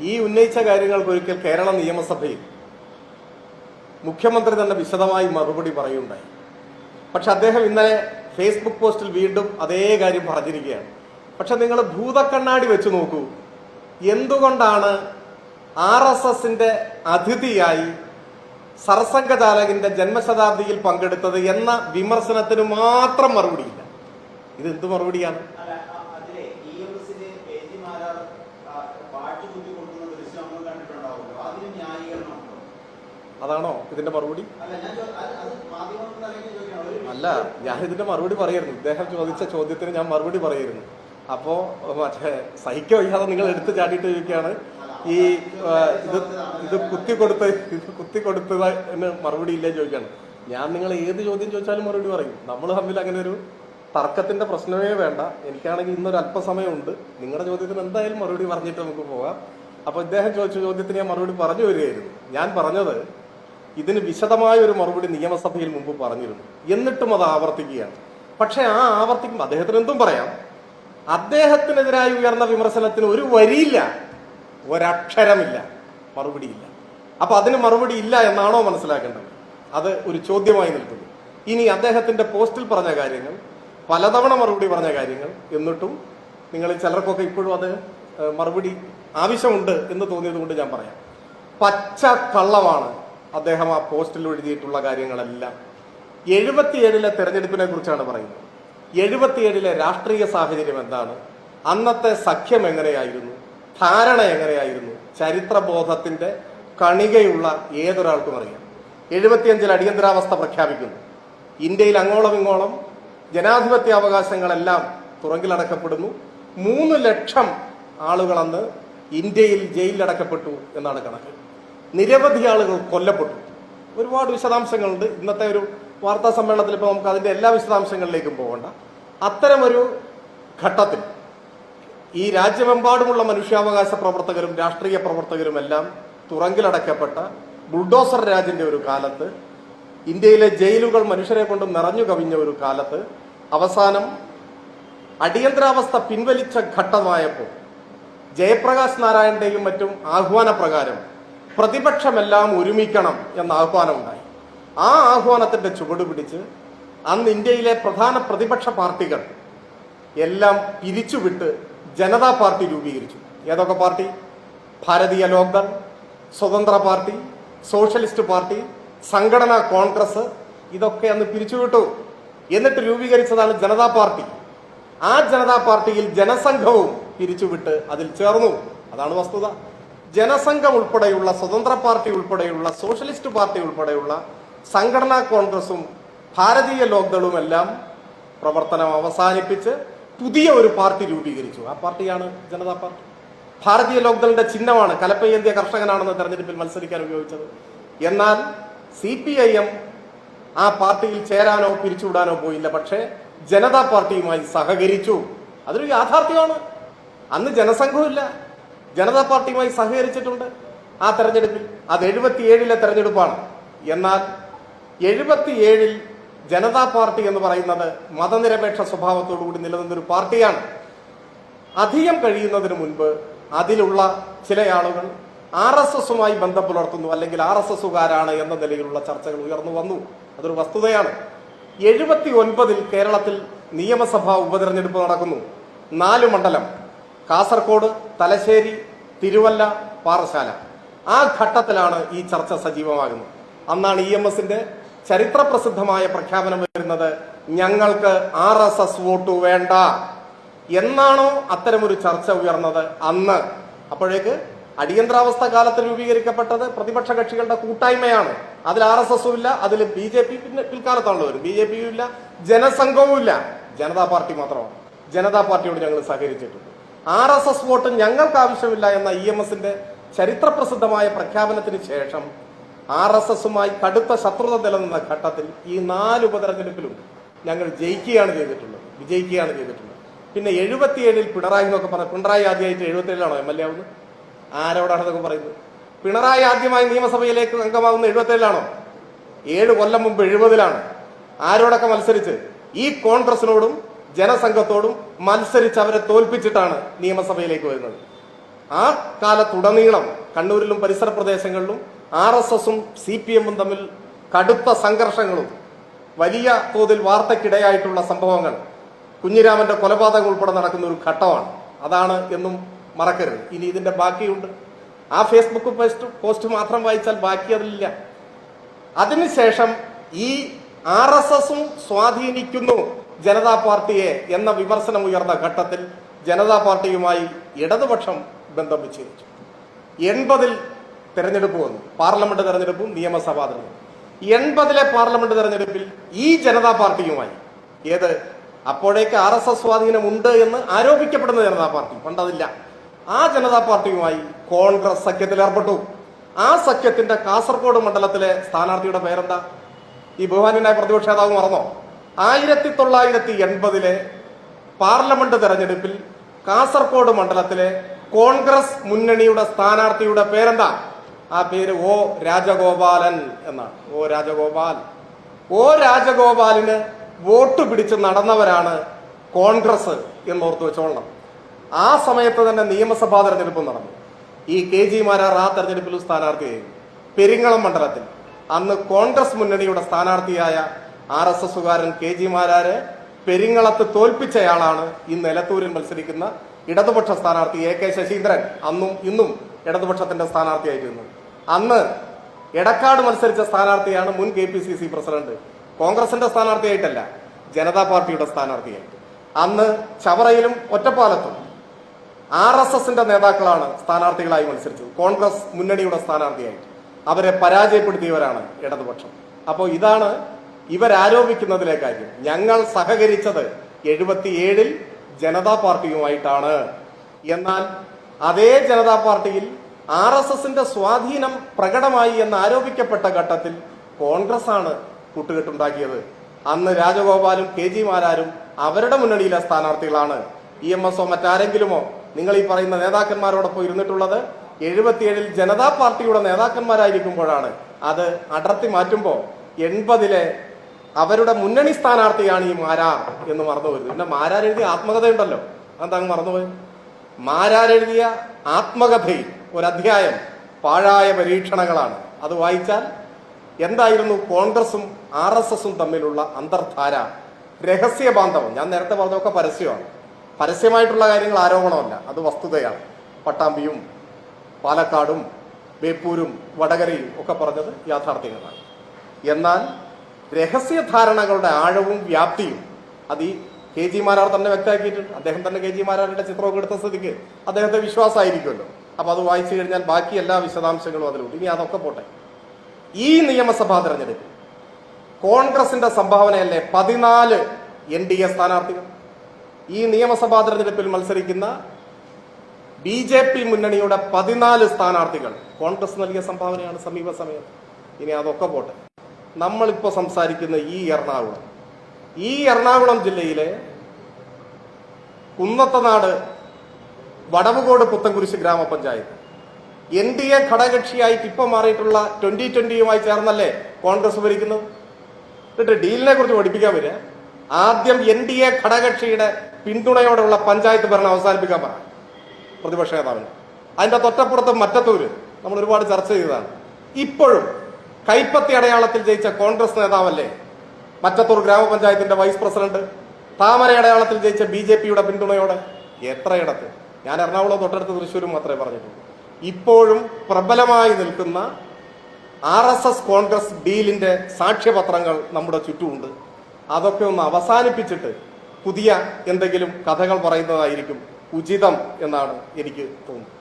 ഈ ഉന്നയിച്ച കാര്യങ്ങൾക്ക് ഒരിക്കൽ കേരള നിയമസഭയിൽ മുഖ്യമന്ത്രി തന്നെ വിശദമായി മറുപടി പറയുണ്ടായി. പക്ഷെ അദ്ദേഹം ഇന്നലെ ഫേസ്ബുക്ക് പോസ്റ്റിൽ വീണ്ടും അതേ കാര്യം പറഞ്ഞിരിക്കുകയാണ്. പക്ഷെ നിങ്ങൾ ഭൂതക്കണ്ണാടി വെച്ച് നോക്കൂ, എന്തുകൊണ്ടാണ് RSSന്റെ അതിഥിയായി സർസംഘചാലകന്റെ ജന്മശതാബ്ദിയിൽ പങ്കെടുത്തത് എന്ന വിമർശനത്തിന് മാത്രം മറുപടിയില്ല. ഇത് എന്ത് മറുപടിയാണ്? അതാണോ ഇതിന്റെ മറുപടി? അല്ല, ഞാൻ ഇതിന്റെ മറുപടി പറയായിരുന്നു. ഇദ്ദേഹം ചോദിച്ച ചോദ്യത്തിന് ഞാൻ മറുപടി പറയായിരുന്നു. അപ്പോ മറ്റേ സഹിക്ക വയ്യാതെ നിങ്ങൾ എടുത്തു ചാടിയിട്ട് ചോദിക്കുകയാണ് ഈ ഇത് കുത്തിക്കൊടുത്തത് എന്ന് മറുപടി ഇല്ലേ ചോദിക്കാണ്. ഞാൻ നിങ്ങൾ ഏത് ചോദ്യം ചോദിച്ചാലും മറുപടി പറയും. നമ്മൾ തമ്മിൽ അങ്ങനെ ഒരു തർക്കത്തിന്റെ പ്രശ്നമേ വേണ്ട. എനിക്കാണെങ്കിൽ ഇന്നൊരു അല്പസമയമുണ്ട്. നിങ്ങളുടെ ചോദ്യത്തിന് എന്തായാലും മറുപടി പറഞ്ഞിട്ട് നമുക്ക് പോകാം. അപ്പൊ ഇദ്ദേഹം ചോദിച്ച ചോദ്യത്തിന് ഞാൻ മറുപടി പറഞ്ഞു വരികയായിരുന്നു. ഞാൻ പറഞ്ഞത് ഇതിന് വിശദമായ ഒരു മറുപടി നിയമസഭയിൽ മുമ്പ് പറഞ്ഞിരുന്നു. എന്നിട്ടും അത് ആവർത്തിക്കുകയാണ്. പക്ഷെ ആ ആവർത്തിക്കുമ്പോൾ അദ്ദേഹത്തിന് എന്തും പറയാം. അദ്ദേഹത്തിനെതിരായി ഉയർന്ന വിമർശനത്തിന് ഒരു വരിയില്ല, ഒരക്ഷരമില്ല, മറുപടിയില്ല. അപ്പൊ അതിന് മറുപടി ഇല്ല എന്നാണോ മനസ്സിലാക്കേണ്ടത്? അത് ഒരു ചോദ്യമായി നിൽക്കുന്നു. ഇനി അദ്ദേഹത്തിന്റെ പോസ്റ്റിൽ പറഞ്ഞ കാര്യങ്ങൾ, പലതവണ മറുപടി പറഞ്ഞ കാര്യങ്ങൾ, എന്നിട്ടും നിങ്ങൾ ചിലർക്കൊക്കെ ഇപ്പോഴും അത് മറുപടി ആവശ്യമുണ്ട് എന്ന് തോന്നിയത് കൊണ്ട് ഞാൻ പറയാം. പച്ച കള്ളമാണ് അദ്ദേഹം ആ പോസ്റ്റിൽ എഴുതിയിട്ടുള്ള കാര്യങ്ങളെല്ലാം. 77-ലെ തെരഞ്ഞെടുപ്പിനെ കുറിച്ചാണ് പറയുന്നത്. 77-ലെ രാഷ്ട്രീയ സാഹചര്യം എന്താണ്, അന്നത്തെ സഖ്യം എങ്ങനെയായിരുന്നു, ധാരണ എങ്ങനെയായിരുന്നു, ചരിത്രബോധത്തിന്റെ കണികയുള്ള ഏതൊരാൾക്കും അറിയാം. 75-ൽ അടിയന്തരാവസ്ഥ പ്രഖ്യാപിക്കുന്നു. ഇന്ത്യയിൽ അങ്ങോളം ഇങ്ങോളം ജനാധിപത്യ അവകാശങ്ങളെല്ലാം തുറങ്കിലടക്കപ്പെടുന്നു. 3 ലക്ഷം ആളുകൾ അന്ന് ഇന്ത്യയിൽ ജയിലിലടക്കപ്പെട്ടു എന്നാണ് കണക്ക്. നിരവധി ആളുകൾ കൊല്ലപ്പെട്ടു. ഒരുപാട് വിശദാംശങ്ങളുണ്ട്. ഇന്നത്തെ ഒരു വാർത്താ സമ്മേളനത്തിൽ ഇപ്പോൾ നമുക്ക് അതിന്റെ എല്ലാ വിശദാംശങ്ങളിലേക്കും പോകണ്ട. അത്തരമൊരു ഘട്ടത്തിൽ ഈ രാജ്യമെമ്പാടുമുള്ള മനുഷ്യാവകാശ പ്രവർത്തകരും രാഷ്ട്രീയ പ്രവർത്തകരും എല്ലാം തുറങ്കിലടക്കപ്പെട്ട ബുൾഡോസർ രാജിന്റെ ഒരു കാലത്ത്, ഇന്ത്യയിലെ ജയിലുകൾ മനുഷ്യരെ കൊണ്ട് നിറഞ്ഞു കവിഞ്ഞ ഒരു കാലത്ത്, അവസാനം അടിയന്തരാവസ്ഥ പിൻവലിച്ച ഘട്ടമായപ്പോൾ ജയപ്രകാശ് നാരായണന്റെയും മറ്റും ആഹ്വാനപ്രകാരം പ്രതിപക്ഷമെല്ലാം ഒരുമിക്കണം എന്ന ആഹ്വാനം ഉണ്ടായി. ആ ആഹ്വാനത്തിന്റെ ചുവട് പിടിച്ച് അന്ന് ഇന്ത്യയിലെ പ്രധാന പ്രതിപക്ഷ പാർട്ടികൾ എല്ലാം പിരിച്ചുവിട്ട് ജനതാ പാർട്ടി രൂപീകരിച്ചു. ഏതൊക്കെ പാർട്ടി? ഭാരതീയ ലോക്ദൾ, സ്വതന്ത്ര പാർട്ടി, സോഷ്യലിസ്റ്റ് പാർട്ടി, സംഘടനാ കോൺഗ്രസ്, ഇതൊക്കെ അന്ന് പിരിച്ചുവിട്ടു. എന്നിട്ട് രൂപീകരിച്ചതാണ് ജനതാ പാർട്ടി. ആ ജനതാ പാർട്ടിയിൽ ജനസംഘവും പിരിച്ചുവിട്ട് അതിൽ ചേർന്നു. അതാണ് വസ്തുത. ജനസംഘം ഉൾപ്പെടെയുള്ള, സ്വതന്ത്ര പാർട്ടി ഉൾപ്പെടെയുള്ള, സോഷ്യലിസ്റ്റ് പാർട്ടി ഉൾപ്പെടെയുള്ള സംഘടനാ കോൺഗ്രസും ഭാരതീയ ലോക്ദളും എല്ലാം പ്രവർത്തനം അവസാനിപ്പിച്ച് പുതിയ ഒരു പാർട്ടി രൂപീകരിച്ചു. ആ പാർട്ടിയാണ് ജനതാ പാർട്ടി. ഭാരതീയ ലോക്ദളിന്റെ ചിഹ്നമാണ് കലപ്പയന്തിയ കർഷകനാണെന്ന് തെരഞ്ഞെടുപ്പിൽ മത്സരിക്കാൻ ഉപയോഗിച്ചത്. എന്നാൽ CPIM ആ പാർട്ടിയിൽ ചേരാനോ പിരിച്ചുവിടാനോ പോയില്ല. പക്ഷേ ജനതാ പാർട്ടിയുമായി സഹകരിച്ചു. അതൊരു യാഥാർത്ഥ്യമാണ്. അന്ന് ജനസംഘമില്ല, ജനതാ പാർട്ടിയുമായി സഹകരിച്ചിട്ടുണ്ട് ആ തെരഞ്ഞെടുപ്പിൽ. അത് 77-ലെ തെരഞ്ഞെടുപ്പാണ്. എന്നാൽ 77-ൽ ജനതാ പാർട്ടി എന്ന് പറയുന്നത് മതനിരപേക്ഷ സ്വഭാവത്തോടുകൂടി നിലനിന്നൊരു പാർട്ടിയാണ്. അധികം കഴിയുന്നതിന് മുൻപ് അതിലുള്ള ചില ആളുകൾ RSSുമായി ബന്ധം പുലർത്തുന്നു, അല്ലെങ്കിൽ RSSുകാരാണ് എന്ന നിലയിലുള്ള ചർച്ചകൾ ഉയർന്നു വന്നു. അതൊരു വസ്തുതയാണ്. 79-ൽ കേരളത്തിൽ നിയമസഭാ ഉപതെരഞ്ഞെടുപ്പ് നടക്കുന്നു. 4 മണ്ഡലം: കാസർഗോഡ്, തലശ്ശേരി, തിരുവല്ല, പാറശാല. ആ ഘട്ടത്തിലാണ് ഈ ചർച്ച സജീവമാകുന്നത്. അന്നാണ് EMSന്റെ ചരിത്രപ്രസിദ്ധമായ പ്രഖ്യാപനം വരുന്നത്, ഞങ്ങൾക്ക് RSS വോട്ട് വേണ്ട എന്നാണോ അത്തരമൊരു ചർച്ച ഉയർന്നത് അന്ന്. അപ്പോഴേക്ക് അടിയന്തരാവസ്ഥ കാലത്ത് രൂപീകരിക്കപ്പെട്ടത് പ്രതിപക്ഷ കക്ഷികളുടെ കൂട്ടായ്മയാണ്. അതിൽ RSSും ഇല്ല, അതിൽ BJP പിൽക്കാലത്താണല്ലോ വരും. BJPയും ഇല്ല, ജനസംഘവും ഇല്ല, ജനതാ പാർട്ടി മാത്രമാണ്. ജനതാ പാർട്ടിയോട് ഞങ്ങൾ സഹകരിച്ചിട്ടുണ്ട്. RSS വോട്ട് ഞങ്ങൾക്ക് ആവശ്യമില്ല എന്ന EMSന്റെ ചരിത്രപ്രസിദ്ധമായ പ്രഖ്യാപനത്തിന് ശേഷം RSSുമായി കടുത്ത ശത്രുത നിലനിന്ന ഘട്ടത്തിൽ ഈ 4 ഉപതെരഞ്ഞെടുപ്പിലും ഞങ്ങൾ വിജയിക്കുകയാണ് ചെയ്തിട്ടുള്ളത്. പിന്നെ 77-ൽ പിണറായി എന്നൊക്കെ പറഞ്ഞു. പിണറായി ആദ്യമായിട്ട് 77-ലാണോ MLA ആവുന്നത്? ആരോടാണ് ഇതൊക്കെ പറയുന്നത്? പിണറായി ആദ്യമായി നിയമസഭയിലേക്ക് അംഗമാവുന്ന 77-ലാണോ? 7 കൊല്ലം മുമ്പ് 70-ലാണ്. ആരോടൊക്കെ മത്സരിച്ച്? ഈ കോൺഗ്രസിനോടും ജനസംഘത്തോടും മത്സരിച്ച് അവരെ തോൽപ്പിച്ചിട്ടാണ് നിയമസഭയിലേക്ക് വരുന്നത്. ആ കാലത്തുടനീളം കണ്ണൂരിലും പരിസര പ്രദേശങ്ങളിലും RSSും CPMഉം തമ്മിൽ കടുത്ത സംഘർഷങ്ങളും വലിയ തോതിൽ വാർത്തക്കിടയായിട്ടുള്ള സംഭവങ്ങൾ, കുഞ്ഞിരാമന്റെ കൊലപാതകം ഉൾപ്പെടെ നടക്കുന്ന ഒരു ഘട്ടമാണ്. അതാണ് എന്നും മറക്കരുത്. ഇനി ഇതിന്റെ ബാക്കിയുണ്ട്. ആ ഫേസ്ബുക്ക് പോസ്റ്റ് മാത്രം വായിച്ചാൽ ബാക്കി അതിലില്ല. അതിനുശേഷം ഈ RSSും സ്വാധീനിക്കുന്നു ജനതാ പാർട്ടിയെ എന്ന വിമർശനം ഉയർന്ന ഘട്ടത്തിൽ ജനതാ പാർട്ടിയുമായി ഇടതുപക്ഷം ബന്ധം വിച്ഛേദിച്ചു. 80-ൽ തെരഞ്ഞെടുപ്പ് വന്നു, പാർലമെന്റ് തെരഞ്ഞെടുപ്പും നിയമസഭാ തെരഞ്ഞെടുപ്പും. 80-ലെ പാർലമെന്റ് തെരഞ്ഞെടുപ്പിൽ ഈ ജനതാ പാർട്ടിയുമായി, അപ്പോഴേക്ക് RSS സ്വാധീനം ഉണ്ട് എന്ന് ആരോപിക്കപ്പെടുന്ന ജനതാ പാർട്ടി, പണ്ടതില്ല, ആ ജനതാ പാർട്ടിയുമായി കോൺഗ്രസ് സഖ്യത്തിൽ ഏർപ്പെട്ടു. ആ സഖ്യത്തിന്റെ കാസർഗോഡ് മണ്ഡലത്തിലെ സ്ഥാനാർത്ഥിയുടെ പേരെന്താ? ഈ ബഹുമാന്യനായ പ്രതിപക്ഷ നേതാവ് മറന്നോ? 1980-ലെ പാർലമെന്റ് തെരഞ്ഞെടുപ്പിൽ കാസർഗോഡ് മണ്ഡലത്തിലെ കോൺഗ്രസ് മുന്നണിയുടെ സ്ഥാനാർത്ഥിയുടെ പേരെന്താ? ആ പേര് O. രാജഗോപാലൻ എന്നാണ്. O. രാജഗോപാലിന് വോട്ട് പിടിച്ച് നടന്നവരാണ് കോൺഗ്രസ് എന്നോർത്ത് വെച്ചോളണം. ആ സമയത്ത് തന്നെ നിയമസഭാ തെരഞ്ഞെടുപ്പ് നടന്നു. ഈ KG മാരാർ ആ തെരഞ്ഞെടുപ്പിൽ സ്ഥാനാർത്ഥിയായിരുന്നു. പെരിങ്ങളം മണ്ഡലത്തിൽ അന്ന് കോൺഗ്രസ് മുന്നണിയുടെ സ്ഥാനാർത്ഥിയായ RSSകാരൻ KG മാരാരെ പെരിങ്ങളത്ത് തോൽപ്പിച്ചയാളാണ് ഇന്ന് എലത്തൂരിൽ മത്സരിക്കുന്ന ഇടതുപക്ഷ സ്ഥാനാർത്ഥി AK ശശീന്ദ്രൻ. അന്നും ഇന്നും ഇടതുപക്ഷത്തിന്റെ സ്ഥാനാർത്ഥിയായിരുന്നു. അന്ന് എടക്കാട് മത്സരിച്ച സ്ഥാനാർത്ഥിയാണ് മുൻ KPCC പ്രസിഡന്റ്. കോൺഗ്രസിന്റെ സ്ഥാനാർത്ഥിയായിട്ടല്ല, ജനതാ പാർട്ടിയുടെ സ്ഥാനാർത്ഥിയായിട്ട്. അന്ന് ചവറയിലും ഒറ്റപ്പാലത്തും RSSന്റെ നേതാക്കളാണ് സ്ഥാനാർത്ഥികളായി മത്സരിച്ചത്, കോൺഗ്രസ് മുന്നണിയുടെ സ്ഥാനാർത്ഥിയായിട്ട്. അവരെ പരാജയപ്പെടുത്തിയവരാണ് ഇടതുപക്ഷം. അപ്പോൾ ഇതാണ് ഇവരാരോപിക്കുന്നതിലെ കാര്യം. ഞങ്ങൾ സഹകരിച്ചത് 77-ൽ ജനതാ പാർട്ടിയുമായിട്ടാണ്. എന്നാൽ അതേ ജനതാ പാർട്ടിയിൽ RSSന്റെ സ്വാധീനം പ്രകടമായി എന്ന് ആരോപിക്കപ്പെട്ട ഘട്ടത്തിൽ കോൺഗ്രസ് ആണ് കൂട്ടുകെട്ടുണ്ടാക്കിയത്. അന്ന് രാജഗോപാലും KG മാരാരും അവരുടെ മുന്നണിയിലെ സ്ഥാനാർത്ഥികളാണ്. EMSോ മറ്റാരെങ്കിലുമോ നിങ്ങൾ ഈ പറയുന്ന നേതാക്കന്മാരോടൊപ്പം ഇരുന്നിട്ടുള്ളത് 77-ൽ ജനതാ പാർട്ടിയുടെ നേതാക്കന്മാരായിരിക്കുമ്പോഴാണ്. അത് അടർത്തി മാറ്റുമ്പോൾ 80-ലെ അവരുടെ മുന്നണി സ്ഥാനാർത്ഥിയാണ് ഈ മാരാർ എന്ന് മറന്നുപോയത്. പിന്നെ മാരാരെഴുതിയ ആത്മകഥയുണ്ടല്ലോ, അതെന്താ മറന്നുപോയി? മാരാരെഴുതിയ ആത്മകഥയിൽ ഒരധ്യായം പാഴായ പരീക്ഷണങ്ങളാണ്. അത് വായിച്ചാൽ എന്തായിരുന്നു കോൺഗ്രസും RSSും തമ്മിലുള്ള അന്തർധാര, രഹസ്യ ബാന്ധവം. ഞാൻ നേരത്തെ പറഞ്ഞതൊക്കെ പരസ്യമാണ്. പരസ്യമായിട്ടുള്ള കാര്യങ്ങൾ ആരോപണമല്ല, അത് വസ്തുതയാണ്. പട്ടാമ്പിയും പാലക്കാടും ബേപ്പൂരും വടകരയും ഒക്കെ പറഞ്ഞത് യാഥാർത്ഥ്യങ്ങളാണ്. എന്നാൽ രഹസ്യധാരണകളുടെ ആഴവും വ്യാപ്തിയും അത് ഈ KG മാരാർ തന്നെ വ്യക്തമാക്കിയിട്ടുണ്ട്. അദ്ദേഹം തന്നെ KG മാരാരുടെ ചിത്രമൊക്കെ എടുത്ത സ്ഥിതിക്ക് അദ്ദേഹത്തെ വിശ്വാസമായിരിക്കുമല്ലോ. അപ്പൊ അത് വായിച്ചു കഴിഞ്ഞാൽ ബാക്കി എല്ലാ വിശദാംശങ്ങളും അതിലുണ്ട്. ഇനി അതൊക്കെ പോട്ടെ. ഈ നിയമസഭാ തെരഞ്ഞെടുപ്പിൽ കോൺഗ്രസിന്റെ സംഭാവനയല്ലേ 14 NDA സ്ഥാനാർത്ഥികൾ. ഈ നിയമസഭാ തെരഞ്ഞെടുപ്പിൽ മത്സരിക്കുന്ന BJP മുന്നണിയുടെ 14 സ്ഥാനാർത്ഥികൾ കോൺഗ്രസ് നൽകിയ സംഭാവനയാണ് സമീപ സമയത്ത്. ഇനി അതൊക്കെ പോട്ടെ. നമ്മളിപ്പോ സംസാരിക്കുന്ന ഈ എറണാകുളം ജില്ലയിലെ കുന്നത്തനാട് വടവുകോട് പുത്തൻകുരിശ് ഗ്രാമപഞ്ചായത്ത് NDA ഘടകകക്ഷിയായിട്ട് ഇപ്പൊ മാറിയിട്ടുള്ള 2020യുമായി ചേർന്നല്ലേ കോൺഗ്രസ് ഭരിക്കുന്നത്. എന്നിട്ട് ഡീലിനെ കുറിച്ച് പഠിപ്പിക്കാൻ വരിക. ആദ്യം NDA ഘടകകക്ഷിയുടെ പിന്തുണയോടെയുള്ള പഞ്ചായത്ത് ഭരണം അവസാനിപ്പിക്കാൻ പറ പ്രതിപക്ഷ നേതാവിന്. അതിന്റെ തൊറ്റപ്പുറത്ത് മറ്റത്തൂര് നമ്മൾ ഒരുപാട് ചർച്ച ചെയ്തതാണ്. ഇപ്പോഴും കൈപ്പത്തി അടയാളത്തിൽ ജയിച്ച കോൺഗ്രസ് നേതാവല്ലേ മറ്റത്തൂർ ഗ്രാമപഞ്ചായത്തിന്റെ വൈസ് പ്രസിഡന്റ്? താമര അടയാളത്തിൽ ജയിച്ച BJPയുടെ പിന്തുണയോടെ എത്രയിടത്ത്? ഞാൻ എറണാകുളം തൊട്ടടുത്ത് തൃശ്ശൂരും മാത്രമേ പറഞ്ഞിട്ടുള്ളൂ. ഇപ്പോഴും പ്രബലമായി നിൽക്കുന്ന RSS കോൺഗ്രസ് ഡീലിന്റെ സാക്ഷ്യപത്രങ്ങൾ നമ്മുടെ ചുറ്റുമുണ്ട്. അതൊക്കെ ഒന്ന് അവസാനിപ്പിച്ചിട്ട് പുതിയ എന്തെങ്കിലും കഥകൾ പറയുന്നതായിരിക്കും ഉചിതം എന്നാണ് എനിക്ക് തോന്നുന്നത്.